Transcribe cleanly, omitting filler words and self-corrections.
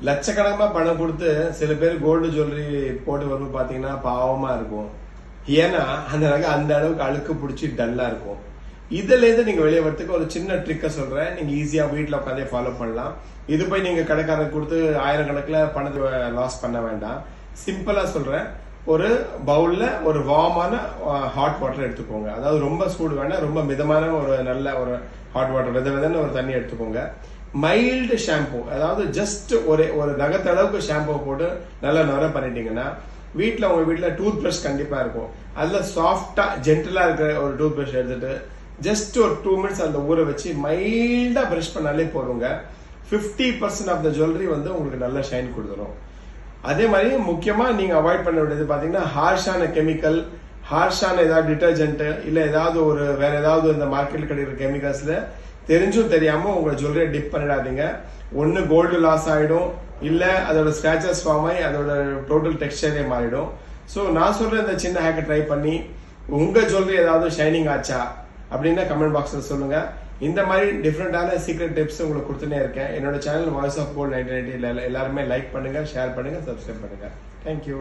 லட்சக்கணக்கமா பணம் கொடுத்து சில பேர் கோல்டு ஜுவல்லரி போட்டு வந்து பாத்தீங்கன்னா பாவமா இருக்கும். ஏன்னா அந்த நகை அந்த அளவுக்கு அழுக்கு பிடிச்சி டல்லா இருக்கும். இதுல இருந்து நீங்க வெளியே வரதுக்கு ஒரு சின்ன ட்ரிக்க சொல்றேன். நீங்க ஈஸியா வீட்டுல உட்காந்தே ஃபாலோ பண்ணலாம். இது போய் நீங்க கடைக்காரருக்கு கொடுத்து ஆயிரக்கணக்கில் பணத்தை லாஸ் பண்ண வேண்டாம். சிம்பிளா சொல்றேன். ஒரு பவுல்ல ஒரு வார்மான ஹாட் வாட்டர் எடுத்துக்கோங்க. அதாவது ரொம்ப சூடு வேண்டாம், ரொம்ப மிதமான ஒரு நல்ல ஒரு ஹாட் வாட்டர், விதன்னு ஒரு தண்ணி எடுத்துக்கோங்க. மைல்டு ஷாம்பு, அதாவது ஜஸ்ட் ஒரு நகத்தளவுக்கு ஷாம்பு போட்டு நல்லா நுர பண்ணிட்டீங்கன்னா வீட்டுல உங்க வீட்டுல டூத் பிரஷ் கண்டிப்பா இருக்கும். அதுல சாஃப்டா ஜென்டலா இருக்கிற ஒரு டூத் பிரஷ் எடுத்துட்டு ஜஸ்ட் ஒரு 2 மினிட்ஸ் அந்த ஊற வச்சு மைல்டா பிரஷ் பண்ணாலே போடுங்க. 50% ஆஃப் த ஜுவல்லரி வந்து உங்களுக்கு நல்ல ஷைன் கொடுத்துரும். அதே மாதிரி முக்கியமா நீங்க அவாய்ட் பண்ண வேண்டியது பாத்தீங்கன்னா ஹார்ஷான கெமிக்கல், ஹார்ஷான ஏதாவது டிட்டர்ஜென்ட் இல்ல ஏதாவது ஒரு வேற ஏதாவது இந்த மார்க்கெட்ல கிடைக்கிற கெமிக்கல்ஸ்ல தெரிஞ்சும் தெரியாம உங்க ஜுவல்லரியை டிப் பண்ணிடாதீங்க. ஒன்னு கோல்டு லாஸ் ஆயிடும், இல்ல அதோட ஸ்கிராச்சஸ் ஃபார்ம் ஆகி அதோட டோட்டல் டெக்ஸ்டரே மாறிடும். ஸோ நான் சொல்ற இந்த சின்ன ஹேக்கை ட்ரை பண்ணி உங்க ஜுவல்லரி ஏதாவது ஷைனிங் ஆச்சா அப்படின்னா கமெண்ட் பாக்ஸ்ல சொல்லுங்க. இந்த மாதிரி டிஃப்ரெண்டான சீக்ரெட் டிப்ஸ் உங்களுக்கு கொடுத்துனே இருக்கேன். என்னோட சேனல் வாய்ஸ் ஆஃப் கோல்ட் 1980 எல்லாருமே லைக் பண்ணுங்க, ஷேர் பண்ணுங்க, சப்ஸ்கிரைப் பண்ணுங்க. தேங்க்யூ.